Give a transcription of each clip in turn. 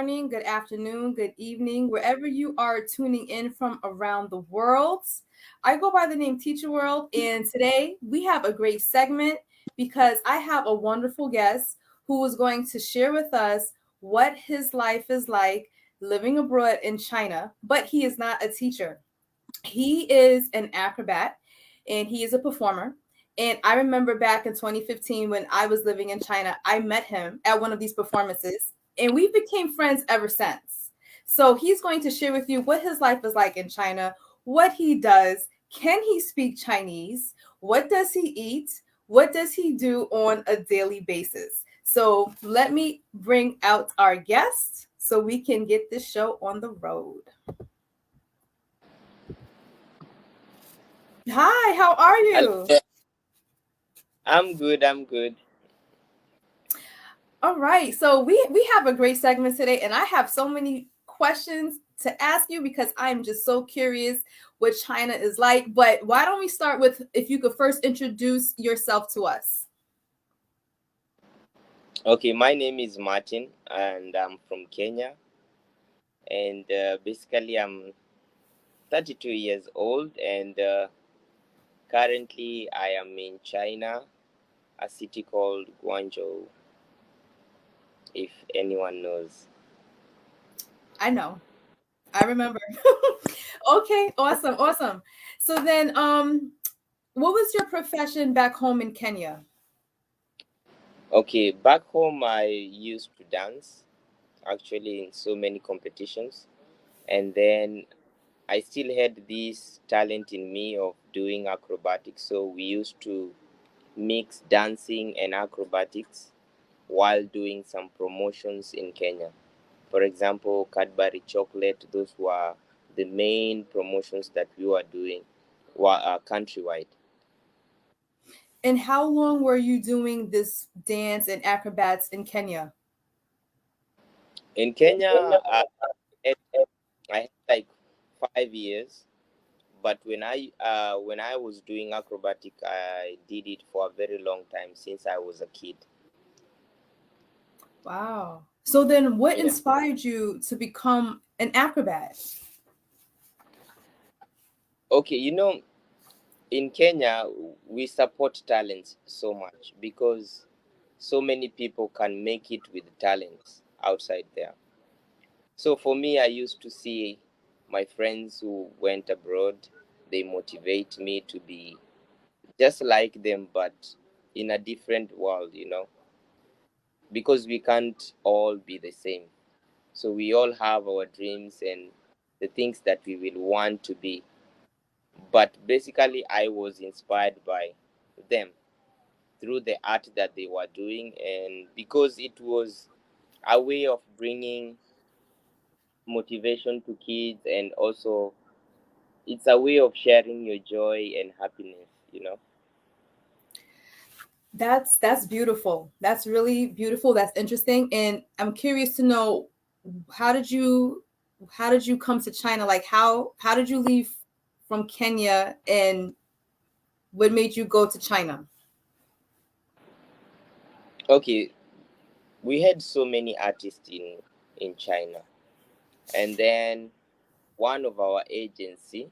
morning, good afternoon, good evening, wherever you are tuning in from around the world. I go by the name Teacher World, and today we have a great segment because I have a wonderful guest who is going to share with us what his life is like living abroad in China, but he is not a teacher. He is an acrobat and he is a performer. And I remember back in 2015 when I was living in China, I met him at one of these performances and we became friends ever since. So he's going to share with you what his life is like in China, what he does, can he speak Chinese, what does he eat, what does he do on a daily basis. So let me bring out our guest so we can get this show on the road. Hi, how are Hello you? there. I'm good. I'm good. All right. So we have a great segment today, and I have so many questions to ask you because I'm just so curious what China is like. But why don't we start with if you could first introduce yourself to us? Okay, my name is Martin, and I'm from Kenya. And basically, I'm 32 years old, and currently, I am in China, a city called Guangzhou. If anyone knows. I know. I remember. Okay, awesome, awesome. So then what was your profession back home in Kenya? Okay, back home, I used to dance actually in so many competitions, and then I still had this talent in me of doing acrobatics. So we used to mix dancing and acrobatics while doing some promotions in Kenya. For example, Cadbury chocolate, those were the main promotions that we were doing countrywide. And how long were you doing this dance and acrobats in Kenya? In Kenya, had- I had like 5 years, but when I was doing acrobatic, I did it for a very long time since I was a kid. Wow. So then what Yeah. inspired you to become an acrobat? Okay, in Kenya, we support talents so much because so many people can make it with talents outside there. So for me, I used to see my friends who went abroad, they motivate me to be just like them, but in a different world, because we can't all be the same. So we all have our dreams and the things that we will want to be. But basically, I was inspired by them through the art that they were doing, and because it was a way of bringing motivation to kids, and also it's a way of sharing your joy and happiness. That's beautiful. That's really beautiful. That's interesting. And I'm curious to know how did you how did you come to China? Like how did you leave from Kenya and what made you go to China? Okay, we had so many artists in China, and then one of our agency,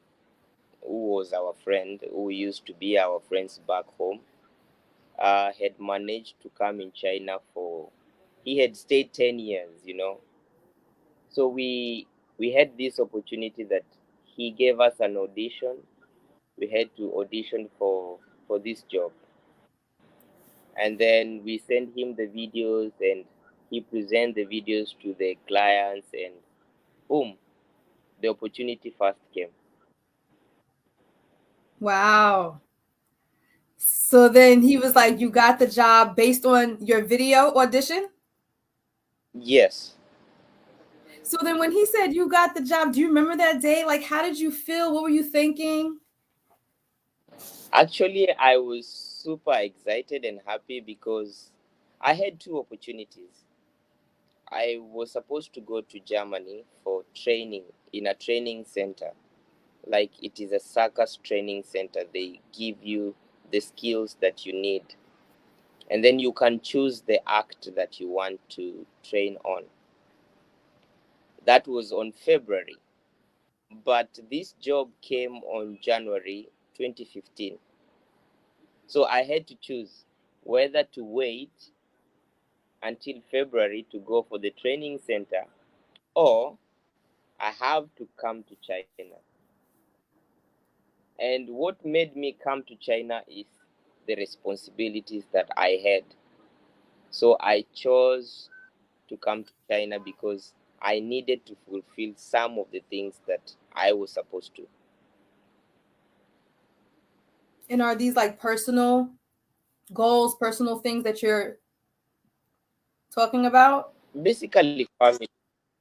who was our friend, who used to be our friends back home, had managed to come in China for. He had stayed 10 years. So we had this opportunity that he gave us an audition. We had to audition for this job, and then we sent him the videos, and he present the videos to the clients, and boom, the opportunity first came. Wow. So then he was like, you got the job based on your video audition? Yes. So then when he said you got the job, do you remember that day? Like how did you feel? What were you thinking? Actually, I was super excited and happy because I had two opportunities. I was supposed to go to Germany for training in a training center. Like, it is a circus training center. They give you the skills that you need, and then you can choose the act that you want to train on. That was on February, but this job came on January 2015. So I had to choose whether to wait until February to go for the training center, or I have to come to China. And what made me come to China is the responsibilities that I had. So I chose to come to China because I needed to fulfill some of the things that I was supposed to. And are these like personal goals, personal things that you're talking about? Basically, family.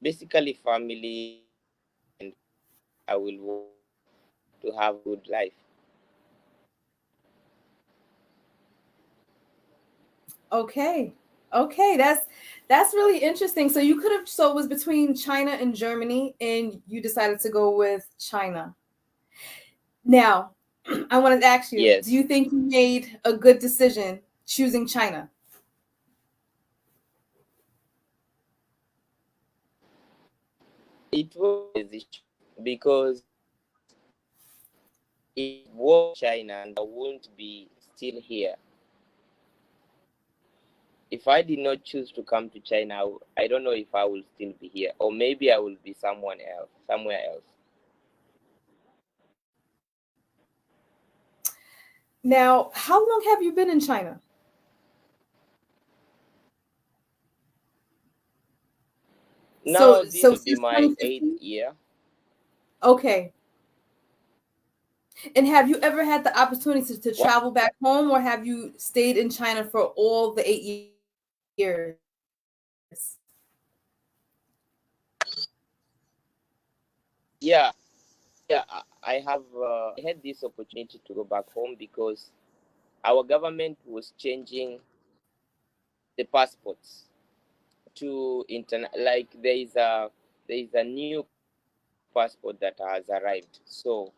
Basically, family, and I will want to have a good life. Okay. Okay, that's really interesting. So you could have so it was between China and Germany and you decided to go with China. Now, I wanted to ask you, do Yes, you think you made a good decision choosing China? it was a decision because if it was China and I wouldn't be still here. If I did not choose to come to China, I don't know if I will still be here, or maybe I will be someone else, somewhere else. Now, how long have you been in China? Now this So will be since my eighth 2015? year. Okay. And have you ever had the opportunity to What? travel back home, or have you stayed in China for all the 8 years? Yeah, yeah. I had this opportunity to go back home because our government was changing the passports to internet. Like there is a new passport that has arrived, so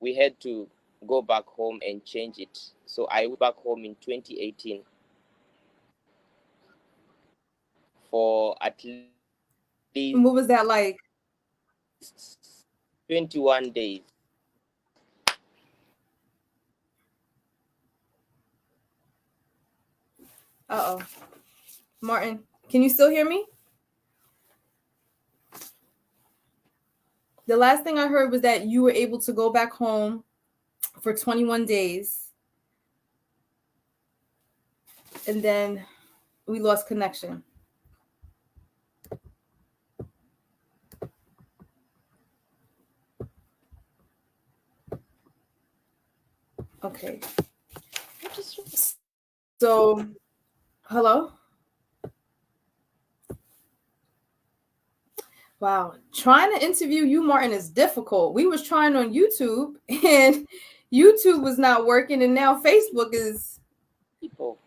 we had to go back home and change it. So I went back home in 2018 for at And least what was that like? 21 days. Uh-oh. Martin, can you still hear me? The last thing I heard was that you were able to go back home for 21 days and then we lost connection. Okay. So, hello? Wow. Trying to interview you, Martin, is difficult. We was trying on YouTube and YouTube was not working and now Facebook is People.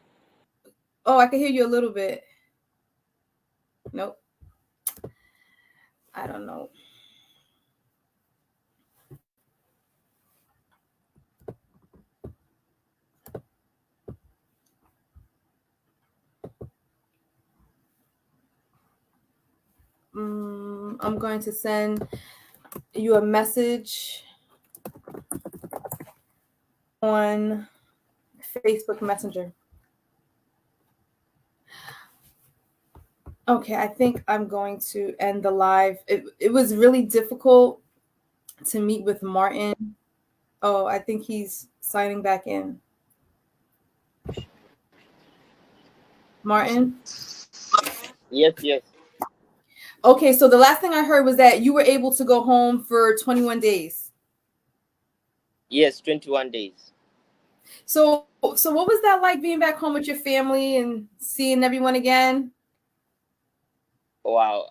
oh, I can hear you a little bit. Nope. I don't know. I'm going to send you a message on Facebook Messenger. Okay, I think I'm going to end the live. It was really difficult to meet with Martin. Oh, I think he's signing back in. Martin? Yes, yes, Okay, so the last thing I heard was that you were able to go home for 21 days. yes. 21 days. So what was that like being back home with your family and seeing everyone again? Wow.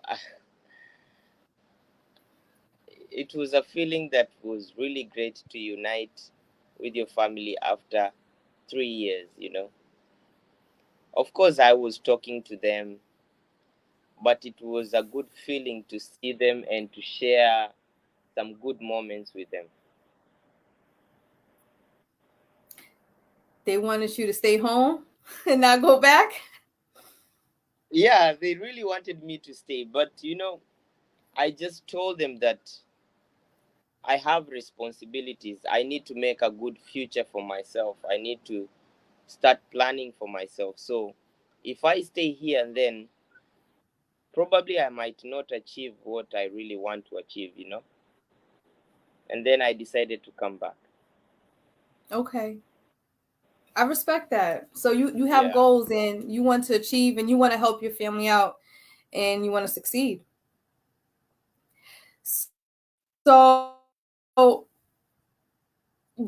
It was a feeling that was really great to unite with your family after 3 years. Of course, I was talking to them, but it was a good feeling to see them and to share some good moments with them. They wanted you to stay home and not go back? Yeah, they really wanted me to stay, but I just told them that I have responsibilities. I need to make a good future for myself. I need to start planning for myself. So if I stay here, and then probably I might not achieve what I really want to achieve, you know. And then I decided to come back. Okay. I respect that. So you have Yeah. goals and you want to achieve and you want to help your family out and you want to succeed. So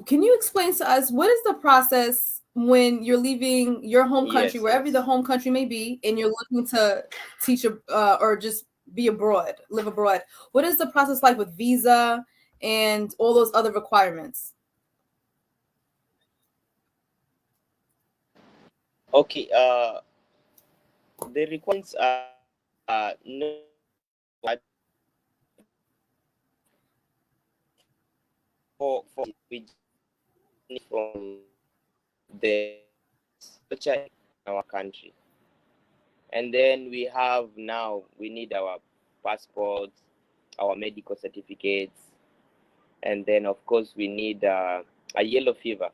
can you explain to us what is the process when you're leaving your home country, Yes, wherever the yes. home country may be, and you're looking to teach or just be abroad, live abroad? What is the process like with visa and all those other requirements? Okay, the requirements are not hard for we just need from the culture in our country. And then we have now, we need our passports, our medical certificates, and then of course we need a yellow fever,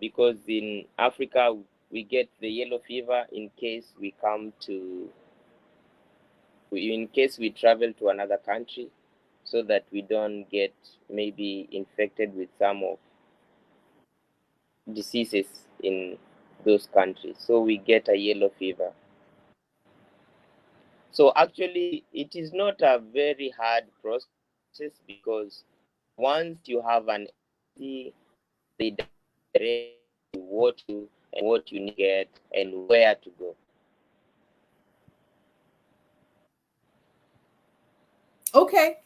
because in Africa we get the yellow fever in case we come to, in case we travel to another country, so that we don't get maybe infected with some of diseases in those countries. So we get a yellow fever. So actually, it is not a very hard process, because once you have an embassy, they direct you what to do and what you need to get and where to go. Okay.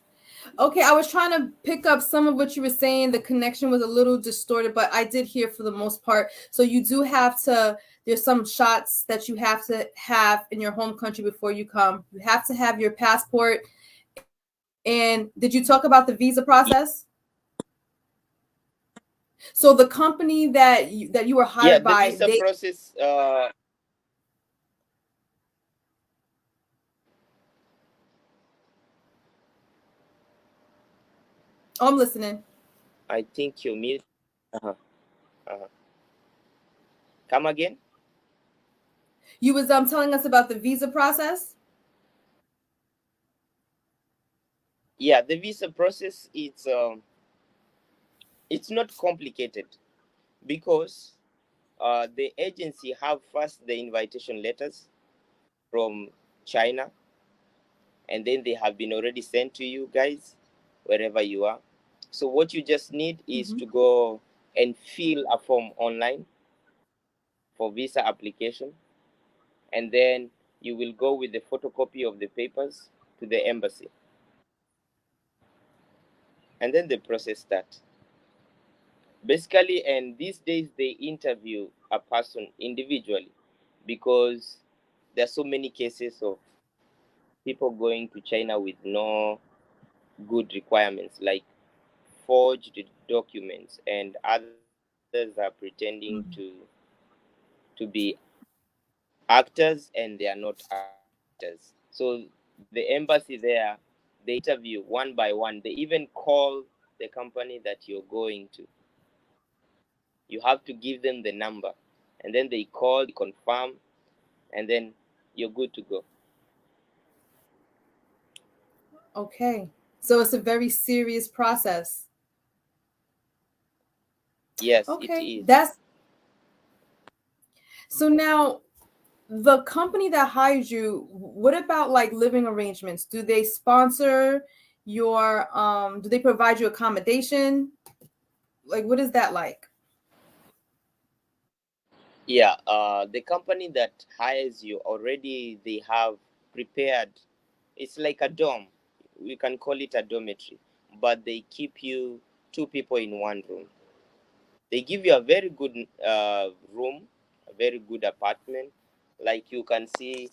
Okay, I was trying to pick up some of what you were saying. The connection was a little distorted, but I did hear for the most part. So you do have to, there's some shots that you have to have in your home country before you come. You have to have your passport. And did you talk about the visa process? So the company that you were Yeah, hired the by, visa they process. oh, I'm listening. I think you mute. Uh-huh, uh-huh. Come again? You was telling us about the visa process. Yeah, the visa process. It's not complicated, because the agency have first the invitation letters from China, and then they have been already sent to you guys wherever you are. So what you just need is Mm-hmm. to go and fill a form online for visa application, and then you will go with the photocopy of the papers to the embassy, and then the process starts. Basically, and these days they interview a person individually, because there are so many cases of people going to China with no good requirements, like forged documents, and others are pretending to be actors and they are not actors. So the embassy there, they interview one by one. They even call the company that you're going to. You have to give them the number, and then they call, they confirm, and then you're good to go. Okay. So it's a very serious process. Yes, it Okay. is. That's so now the company that hires you, what about like living arrangements? Do they sponsor your do they provide you accommodation? Like what is that like? Yeah, the company that hires you already, they have prepared. It's like a dorm. We can call it a dormitory, but they keep you two people in one room. They give you a very good room, a very good apartment. Like you can see,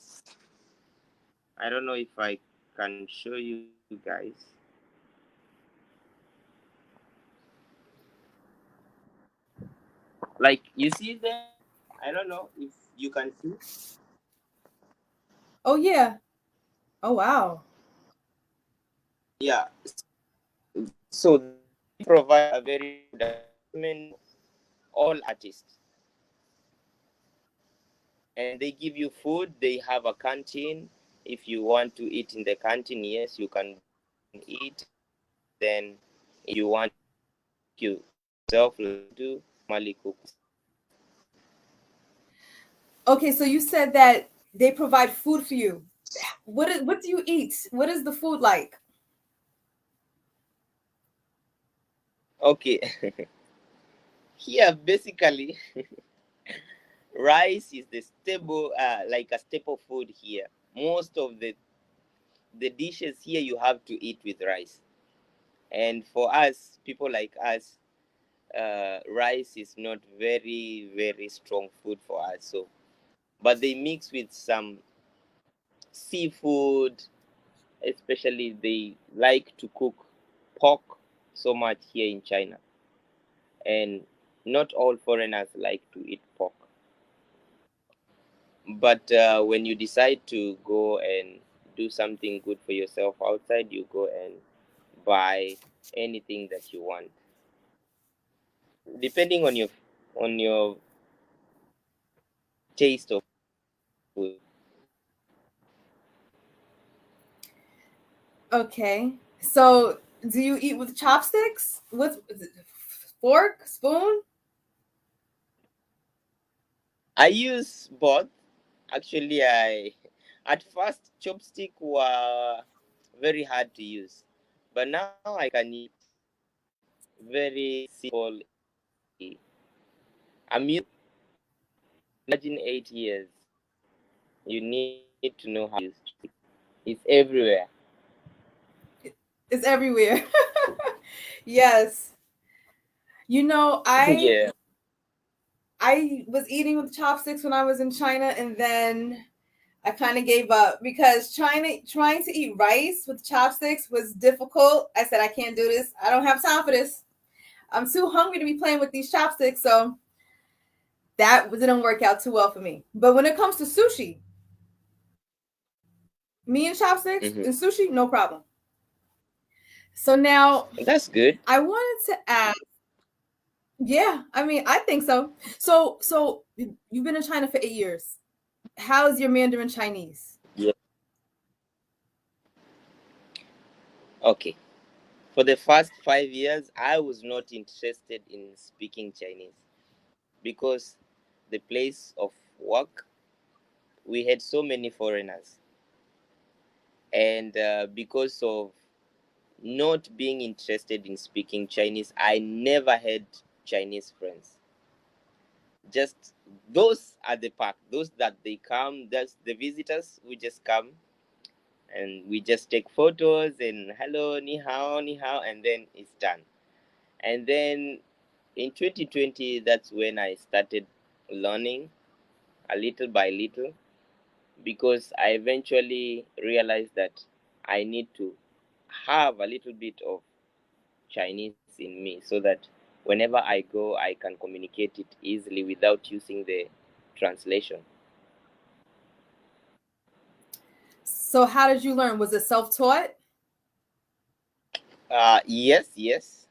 I don't know if I can show you guys. Like you see there, I don't know if you can see. Oh yeah. Oh wow. Yeah. So they provide a very good advertisement for all artists, and they give you food. They have a canteen. If you want to eat in the canteen, yes, you can go and eat. And then if you want to cook yourself like we do, normally cook yourself. Okay, so you said that they provide food for you. What do you eat? What is the food like? Okay. Here basically rice is the stable like a staple food here. Most of the dishes here you have to eat with rice. And for us, people like us, rice is not very strong food for us. So, but they mix with some seafood. Especially they like to cook pork so much here in China, and not all foreigners like to eat pork. But when you decide to go and do something good for yourself outside, you go and buy anything that you want, depending on your taste of food. Okay. So, do you eat with chopsticks? With fork, spoon? I use both. Actually, I at first chopstick were very hard to use, but now I can use it very simple, easily. I'm used to it. Imagine 8 years. You need to know how to use chopstick. It's everywhere. It's everywhere. Yes. You know, Yeah. I was eating with chopsticks when I was in China, and then I kind of gave up because trying to eat rice with chopsticks was difficult. I said I can't do this. I don't have time for this. I'm too hungry to be playing with these chopsticks, so that didn't work out too well for me. But when it comes to sushi, me and chopsticks Hmm. and sushi, no problem. So now That's good. I wanted to ask, yeah, I mean, I think so. So you've been in China for 8 years. How is your Mandarin Chinese? Yeah. Okay. For the first 5 years, I was not interested in speaking Chinese because the place of work we had so many foreigners, and because of not being interested in speaking Chinese, I never had Chinese friends. Just those at the park, those that they come, that's the visitors who just come and we just take photos and hello, ni hao, and then it's done. And then in 2020, that's when I started learning a little by little because I eventually realized that I need to have a little bit of Chinese in me so that whenever I go, I can communicate it easily without using the translation. So how did you learn? Was it self-taught? Yes, yes.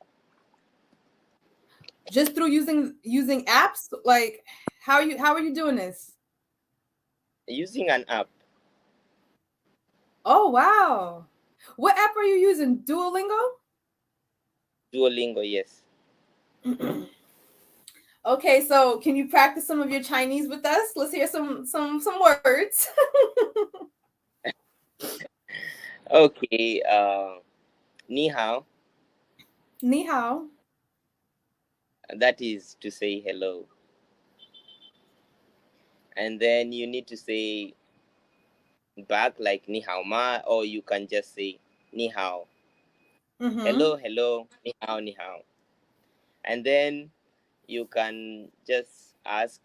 Just through using apps? Like how are you doing this? Using an app, Oh wow. What app are you using? Duolingo? Duolingo, yes. Okay, so can you practice some of your Chinese with us? Let's hear some words. Okay, ni hao, Ni hao. that is to say hello. And then you need to say back like ni hao ma, or you can just say ni hao. Mm-hmm. Hello, hello, ni hao, ni hao. And then you can just ask,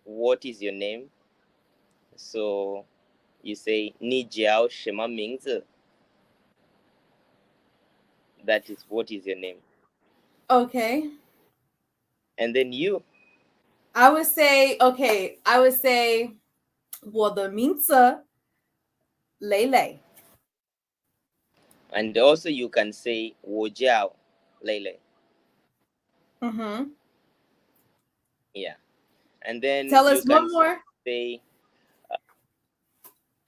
what is your name? So you say, ni jiao shima mingzi. That is what is your name. Okay. And then you, I would say 我的名字蕾蕾. And also you can say wojiao lele. Mm-hmm. Yeah. And then Tell you us can one more. say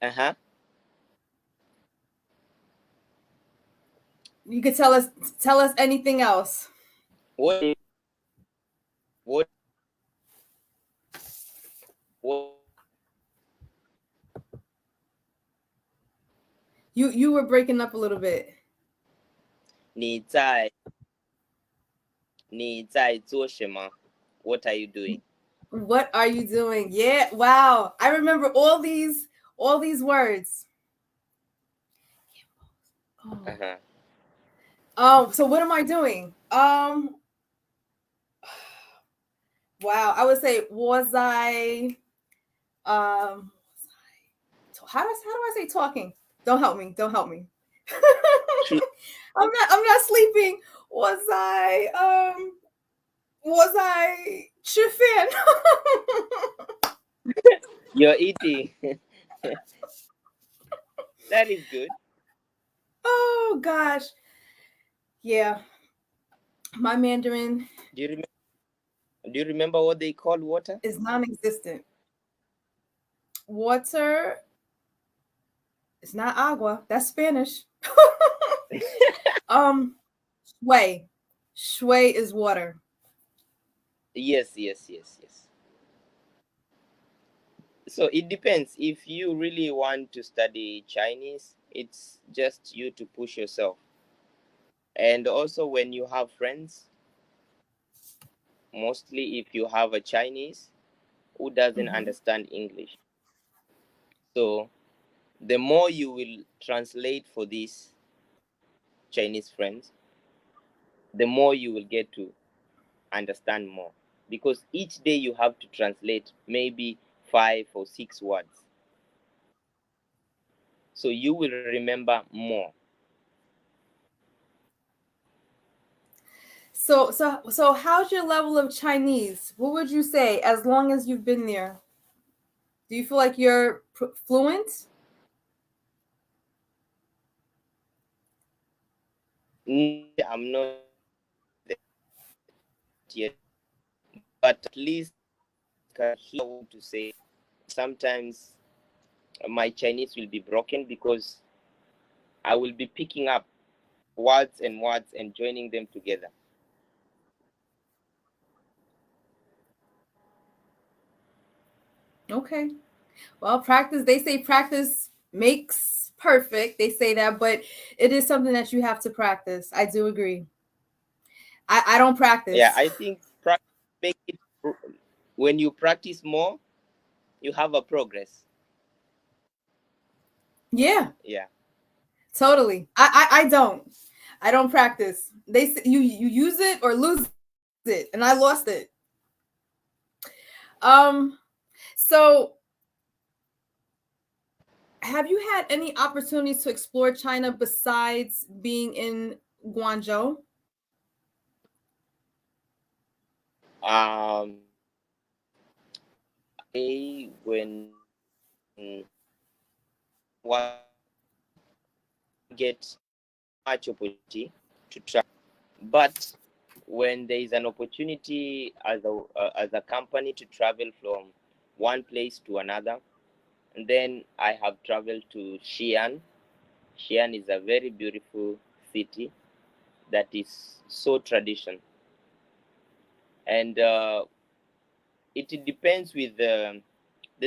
uh-huh. You could tell us anything else. What what what You were breaking up a little bit. 你在做什么? What are you doing? What are you doing? Yeah, wow. I remember all these words. Oh. Uh-huh. So what am I doing? Wow. I would say was I how do I say talking? Don't help me. Don't help me. I'm not sleeping. Was I 吃饭? You're eating. That is good. Oh gosh. Yeah. My Mandarin Do you remember what they call water? is non-existent. Water is not agua. That's Spanish. um Shui. Shui is water. Yes, yes, yes, yes. So it depends. If you really want to study Chinese, it's just you to push yourself. And also when you have friends, mostly if you have a Chinese who doesn't Hmm. understand English. So the more you will translate for these Chinese friends, the more you will get to understand more. Because each day you have to translate maybe 5 or 6 words. So you will remember more. So how's your level of Chinese? What would you say as long as you've been there? Do you feel like you're fluent? I'm not yet, but at least can hear what to say. Sometimes my Chinese will be broken because I will be picking up words and joining them together. Okay. Well, practice, they say practice makes perfect. They say that, but it is something that you have to practice. I do agree. I don't Yeah, practice. I think make it when you practice more, you have a progress. Yeah, Yeah, totally. I don't. I don't practice. They say you use it or lose it, and I lost it. Um so have you had any opportunities to explore China besides being in Guangzhou? um when one get much opportunity to travel, but when there is an opportunity as a company to travel from one place to another, and then I have traveled to Xi'an. Xi'an is a very beautiful city that is so traditional, and it depends with the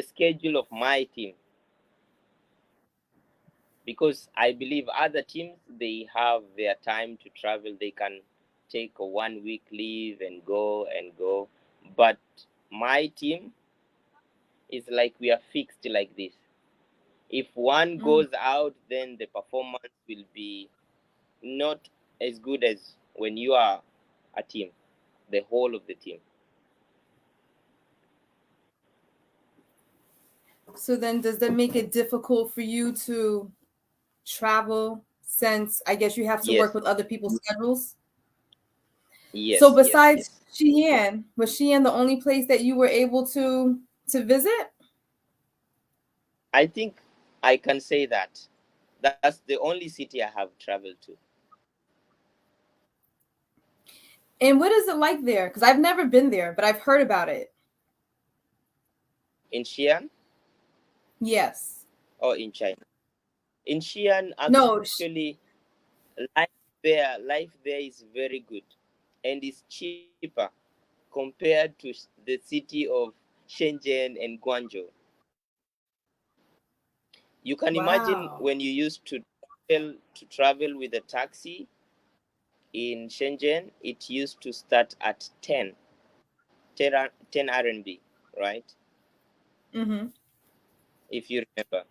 schedule of my team, because I believe other teams they have their time to travel. They can take a 1 week leave and go, but my team is like we are fixed like this. If one Mm. goes out, then the performance will be not as good as when you are a team, the whole of the team. So then does that make it difficult for you to travel since I guess you have to work Yes, with other people's schedules? So yes, yes, besides yes. Xi'an, was Xi'an the only place that you were able to visit? I think I can say that. That's the only city I have traveled to. And what is it like there? Because I've never been there, but I've heard about it. In Xi'an Yes. or in China? In Xi'an, No. actually, life there is very good, and it's cheaper compared to the city of Shenzhen and Guangzhou. You can imagine Wow. when you used to travel with a taxi in Shenzhen, it used to start at 10 RMB, right? Mm-hmm. If you remember.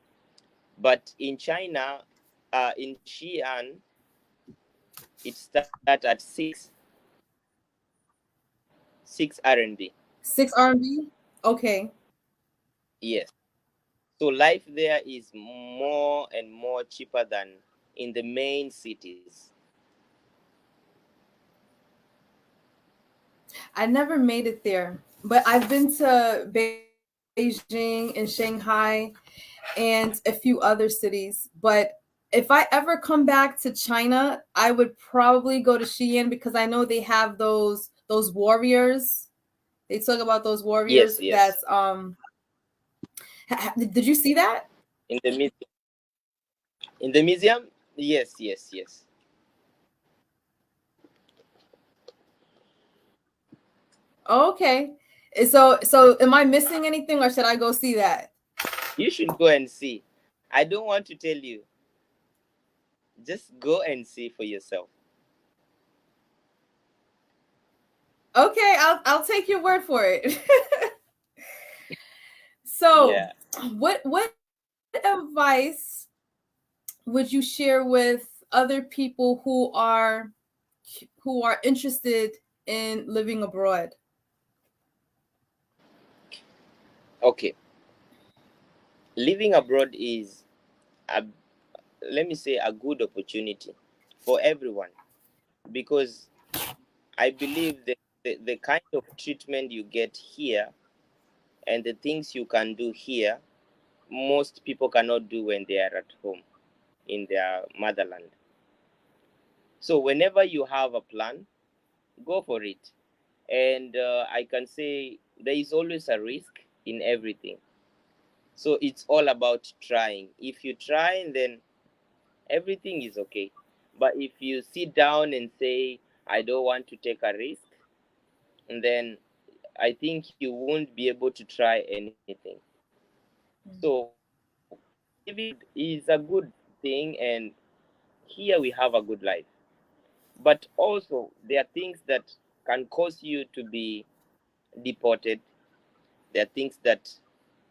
But in China, in Xi'an, it starts at 6 RMB. 6 RMB. Okay. Yes. So life there is more and more cheaper than in the main cities. I never made it there, but I've been to Beijing and Shanghai and a few other cities. But if I ever come back to China, I would probably go to Xi'an because I know they have those warriors. They talk about those warriors. Yes, yes. That's did you see that? In the museum, yes, yes, yes. Okay. So am I missing anything or should I go see that? You should go and see. I don't want to tell you. Just go and see for yourself. Okay, I'll take your word for it. So, Yeah. what advice would you share with other people who are interested in living abroad? Okay. Living abroad is a, let me say, a good opportunity for everyone, because I believe that the kind of treatment you get here and the things you can do here, most people cannot do when they are at home in their motherland. So whenever you have a plan, go for it. And I can say there is always a risk in everything. So it's all about trying. If you try, then everything is okay. But if you sit down and say, I don't want to take a risk, and then I think you won't be able to try anything. So living abroad is a good thing, and here we have a good life. But also, there are things that can cause you to be deported. There are things that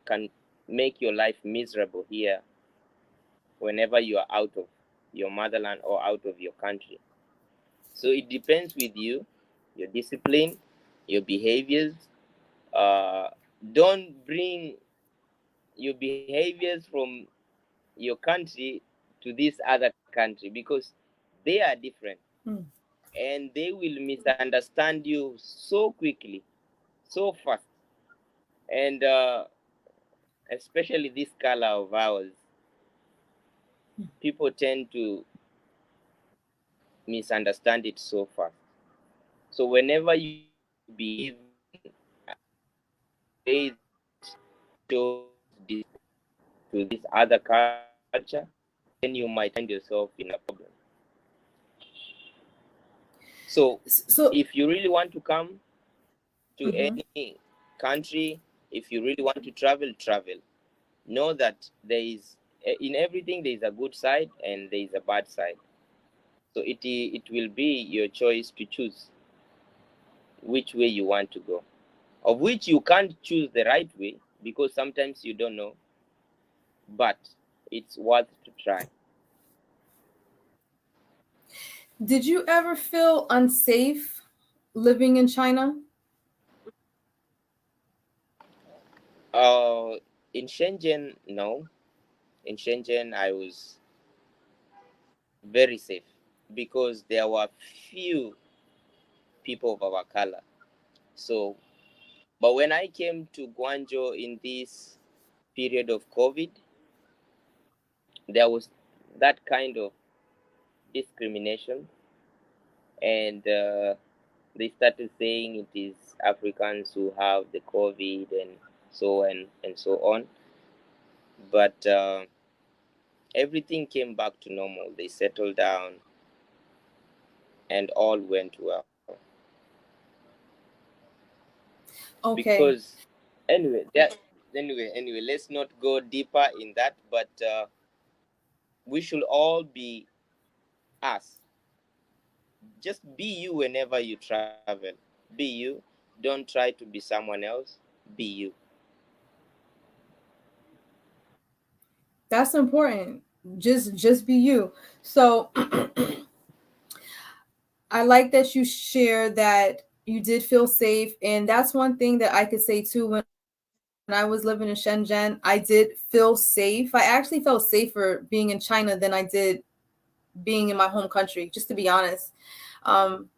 can make your life miserable here whenever you are out of your motherland or out of your country. So it depends with you, your discipline, your behaviors. Uh, don't bring your behaviors from your country to this other country, because they are different, Hmm. and they will misunderstand you so quickly, so fast. And especially this color of ours, people tend to misunderstand it so fast. So whenever you behave in a way that shows disrespect to this other culture, then you might find yourself in a problem. So So, if you really want to come to mhm. any country, if you really want to travel, travel. Know that there is, in everything there is a good side and there is a bad side. So it will be your choice to choose which way you want to go. Of which you can't choose the right way because sometimes you don't know, but it's worth to try. Did you ever feel unsafe living in China? Uh, in Shenzhen, no. In Shenzhen, I was very safe because there were few people of our color. So, but when I came to Guangzhou in this period of COVID, there was that kind of discrimination, and they started saying it is Africans who have the COVID and so on. But everything came back to normal. They settled down, and all went well. Okay. Because anyway, let's not go deeper in that. But we should all be us. Just be you whenever you travel. Be you. Don't try to be someone else. Be you. That's important. Just be you. So I like that you share that you did feel safe, and that's one thing that I could say too. When I was living in Shenzhen, I did feel safe. I actually felt safer being in China than I did being in my home country, just to be honest. Um,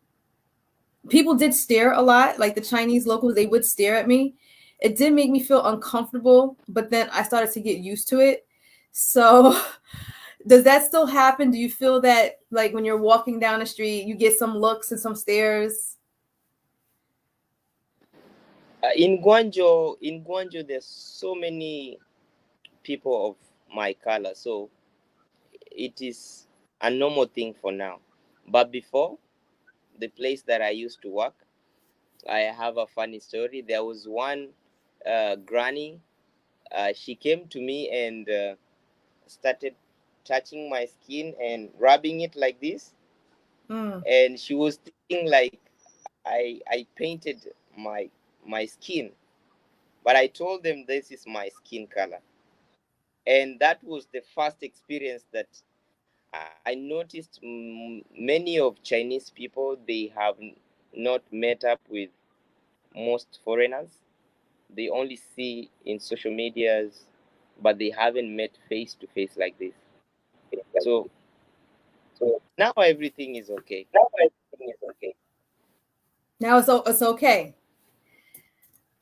People did stare a lot, like the Chinese locals, they would stare at me. It did make me feel uncomfortable, but then I started to get used to it. So does that still happen? Do you feel that like when you're walking down the street, you get some looks and some stares? In Guangzhou, there's so many people of my color, so it is a normal thing for now. But before, the place that I used to work, I have a funny story. There was one granny. She came to me and started touching my skin and rubbing it like this, Mm. and she was thinking like I painted my skin, but I told them this is my skin color, and that was the first experience that I noticed. Many of Chinese people, they have not met up with most foreigners. They only see in social medias, but they haven't met face to face like this. So So now everything is okay. now everything is okay. Now it's okay.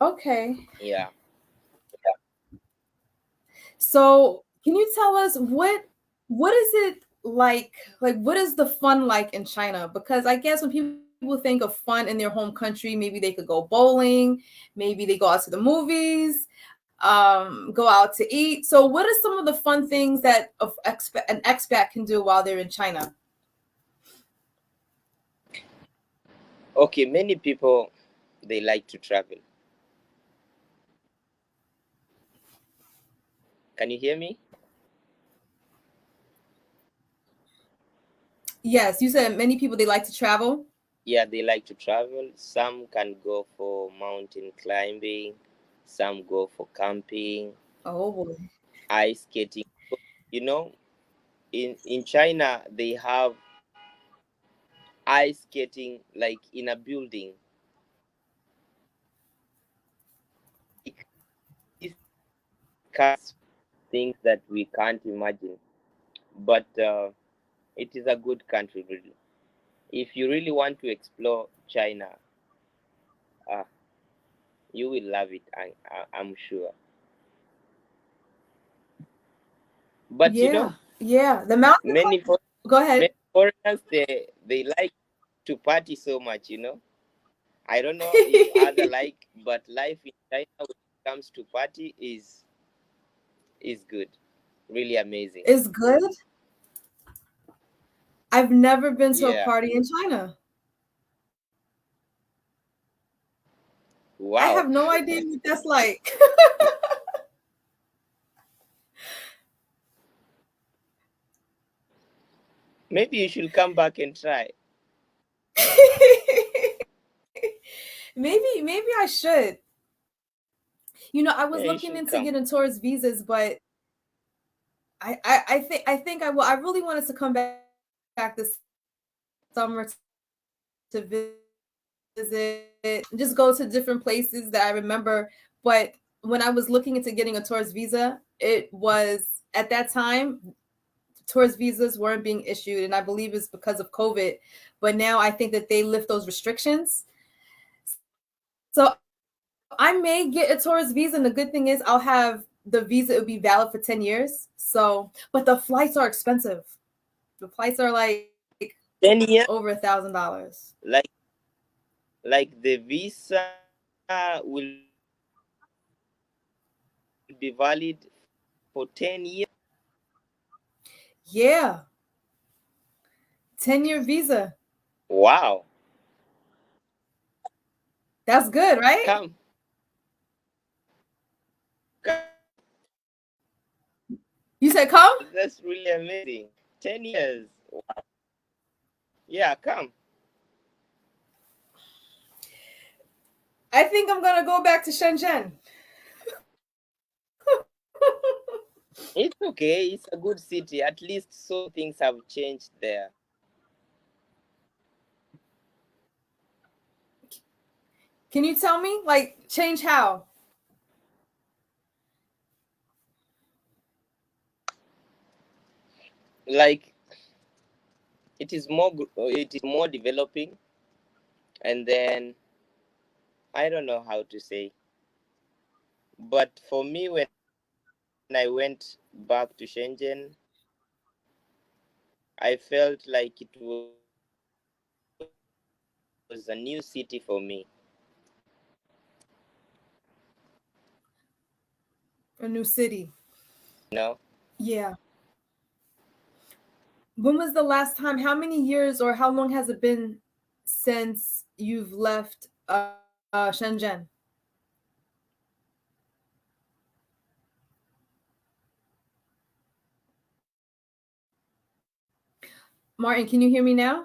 Okay. Yeah. So can you tell us what is it like what is the fun like in China? Because I guess when people think of fun in their home country, maybe they could go bowling, maybe they go out to the movies, go out to eat. So what are some of the fun things that an expat can do while they're in China? Okay, many people, they like to travel. Can you hear me? Yes, you said many people they like to travel. Yeah, they like to travel. Some can go for mountain climbing, some go for camping, Oh boy. ice skating. You know, in China, they have ice skating like in a building. Like, these cars, things that we can't imagine. But it is a good country, really. If you really want to explore China, uh, you will love it. I'm sure. But Yeah. Yeah. The mountain many climb. for Go ahead. many foreigners, they like to party so much. I don't know if other like, but life in China when it comes to party is good, really amazing. It's good. I've never been to a Yeah. party in China. I Wow. have no idea what that's like. Maybe you should come back and try. Maybe I should. I was Yeah, looking you into should getting come. tourist visas, but I think I will. I really wanted to come back this summer to visit, just go to different places that I remember. But when I was looking into getting a tourist visa, it was at that time tourist visas weren't being issued, and I believe it's because of COVID. But now I think that they lift those restrictions. So I may get a tourist visa, and the good thing is I'll have the visa would be valid for 10 years. So, but the flights are expensive. The flights are like 10 years, over $1,000. like the visa will be valid for 10 years. Yeah, 10-year visa. Wow. That's good, right? Come, come. You said come? That's really amazing. 10 years. Yeah, come. I think I'm gonna go back to Shenzhen. It's okay. It's a good city. At least so many things have changed there. Can you tell me? Like, change how? Like it is more developing, and then I don't know how to say. But for me, when I went back to Shenzhen, I felt like it was a new city for me. A new city. You know, Yeah. When was the last time? How many years or how long has it been since you've left Shenzhen? Martin, can you hear me now?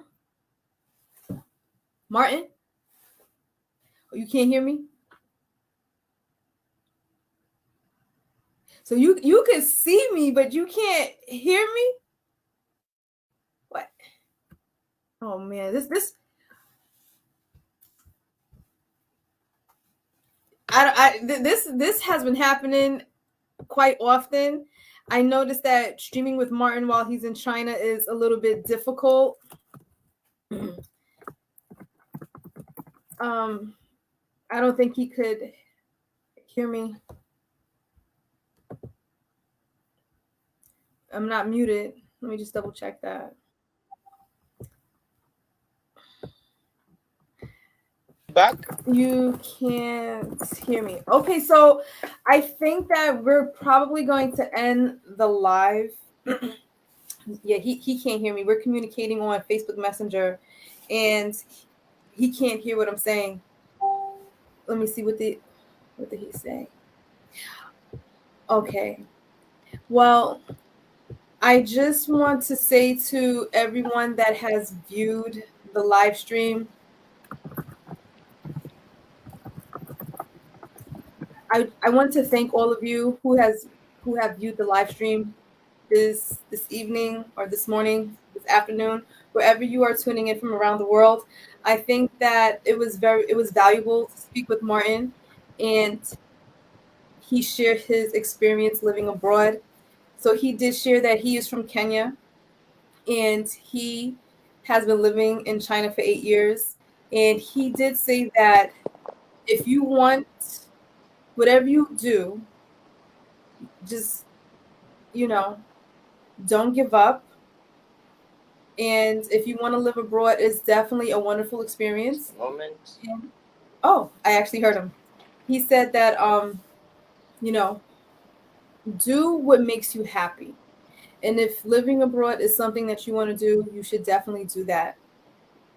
Martin? Oh, you can't hear me? So you can see me, but you can't hear me? What? Oh man, this this has been happening quite often. I noticed that streaming with Martin while he's in China is a little bit difficult. Um, I don't think he could hear me. I'm not muted. Let me just double check that. back. You can't hear me. Okay, so I think that we're probably going to end the live. Yeah, he can't hear me. We're communicating on Facebook Messenger and he can't hear what I'm saying. Let me see what did he say? Okay. Well, I just want to say to everyone that has viewed the live stream, I want to thank all of you who have viewed the live stream this evening or this morning, this afternoon, wherever you are tuning in from around the world. I think that it was valuable to speak with Martin, and he shared his experience living abroad. So he did share that he is from Kenya and he has been living in China for 8 years. And he did say that if you want whatever you do, just, you know, don't give up. And if you want to live abroad, it's definitely a wonderful experience. Moment. And, oh, I actually heard him. He said that, you know, do what makes you happy. And if living abroad is something that you want to do, you should definitely do that.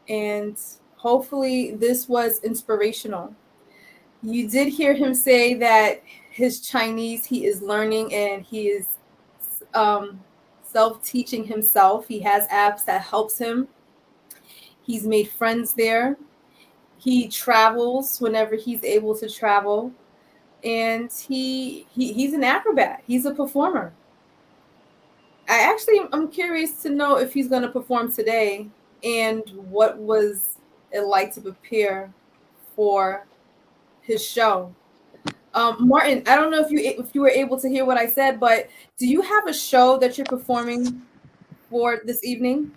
And hopefully, this was inspirational. You did hear him say that his Chinese he is learning and he is um, self-teaching himself. He has apps that helps him. He's made friends there. He travels whenever he's able to travel, and he's an acrobat. He's a performer. I'm curious to know if he's going to perform today and what was it like to prepare for his show. Martin, I don't know if you were able to hear what I said, but do you have a show that you're performing for this evening,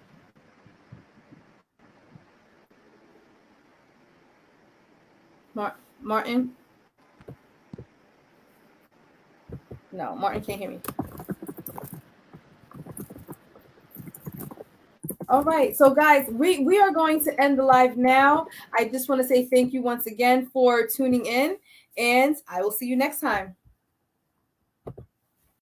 Martin? No, Martin can't hear me. All right. So guys, we are going to end the live now. I just want to say thank you once again for tuning in, and I will see you next time.